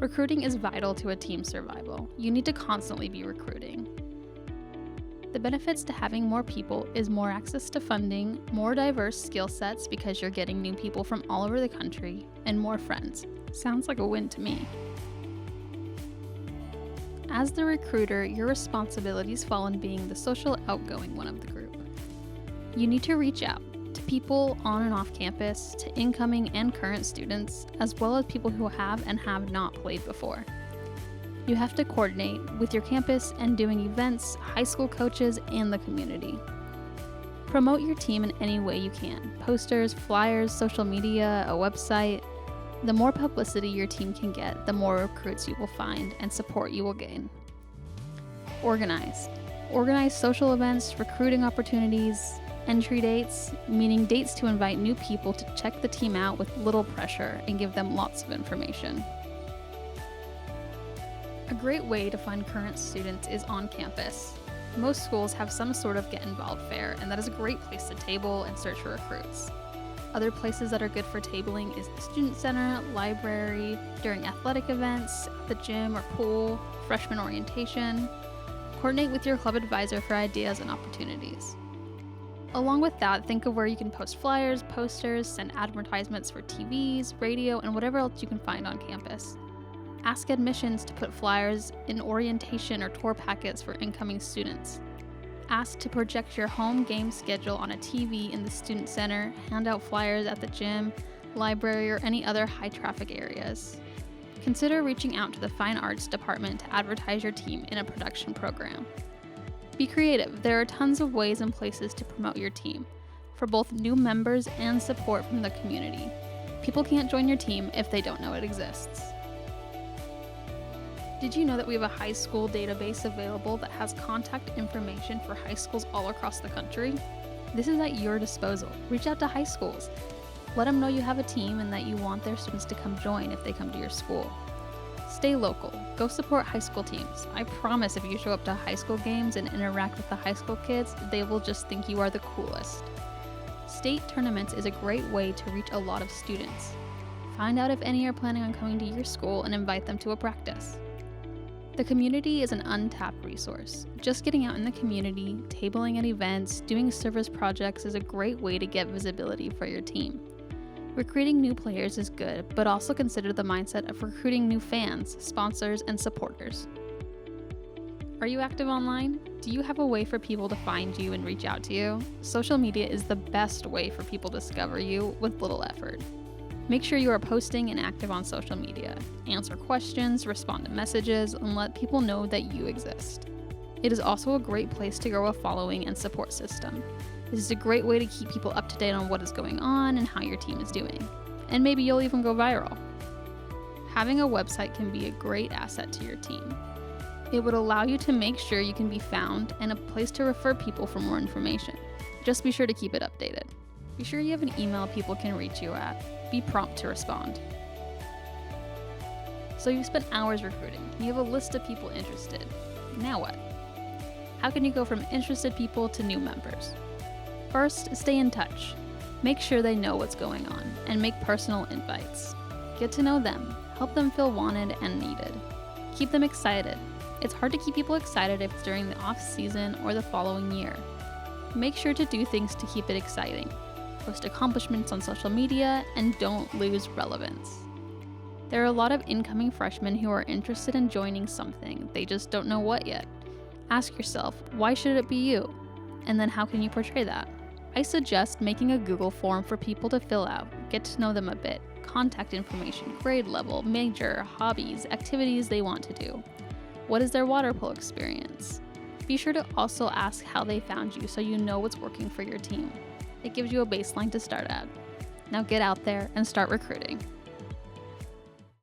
Recruiting is vital to a team's survival. You need to constantly be recruiting. The benefits to having more people is more access to funding, more diverse skill sets because you're getting new people from all over the country, and more friends. Sounds like a win to me. As the recruiter, your responsibilities fall in being the social outgoing one of the group. You need to reach out to people on and off campus, to incoming and current students, as well as people who have and have not played before. You have to coordinate with your campus and doing events, high school coaches, and the community. Promote your team in any way you can. Posters, flyers, social media, a website. The more publicity your team can get, the more recruits you will find and support you will gain. Organize. Organize social events, recruiting opportunities, entry dates, meaning dates to invite new people to check the team out with little pressure and give them lots of information. A great way to find current students is on campus. Most schools have some sort of Get Involved fair, and that is a great place to table and search for recruits. Other places that are good for tabling is the student center, library, during athletic events, the gym or pool, freshman orientation. Coordinate with your club advisor for ideas and opportunities. Along with that, think of where you can post flyers, posters, send advertisements for TVs, radio, and whatever else you can find on campus. Ask admissions to put flyers in orientation or tour packets for incoming students. Ask to project your home game schedule on a TV in the student center, hand out flyers at the gym, library, or any other high-traffic areas. Consider reaching out to the Fine Arts department to advertise your team in a production program. Be creative. There are tons of ways and places to promote your team, for both new members and support from the community. People can't join your team if they don't know it exists. Did you know that we have a high school database available that has contact information for high schools all across the country? This is at your disposal. Reach out to high schools. Let them know you have a team and that you want their students to come join if they come to your school. Stay local. Go support high school teams. I promise if you show up to high school games and interact with the high school kids, they will just think you are the coolest. State tournaments is a great way to reach a lot of students. Find out if any are planning on coming to your school and invite them to a practice. The community is an untapped resource. Just getting out in the community, tabling at events, doing service projects is a great way to get visibility for your team. Recruiting new players is good, but also consider the mindset of recruiting new fans, sponsors, and supporters. Are you active online? Do you have a way for people to find you and reach out to you? Social media is the best way for people to discover you with little effort. Make sure you are posting and active on social media. Answer questions, respond to messages, and let people know that you exist. It is also a great place to grow a following and support system. This is a great way to keep people up to date on what is going on and how your team is doing. And maybe you'll even go viral. Having a website can be a great asset to your team. It would allow you to make sure you can be found and a place to refer people for more information. Just be sure to keep it updated. Be sure you have an email people can reach you at. Be prompt to respond. So you've spent hours recruiting. You have a list of people interested. Now what? How can you go from interested people to new members? First, stay in touch. Make sure they know what's going on and make personal invites. Get to know them. Help them feel wanted and needed. Keep them excited. It's hard to keep people excited if it's during the off season or the following year. Make sure to do things to keep it exciting. Post accomplishments on social media, and don't lose relevance. There are a lot of incoming freshmen who are interested in joining something, they just don't know what yet. Ask yourself, why should it be you? And then how can you portray that? I suggest making a Google form for people to fill out, get to know them a bit, contact information, grade level, major, hobbies, activities they want to do. What is their water polo experience? Be sure to also ask how they found you so you know what's working for your team. It gives you a baseline to start at. Now get out there and start recruiting.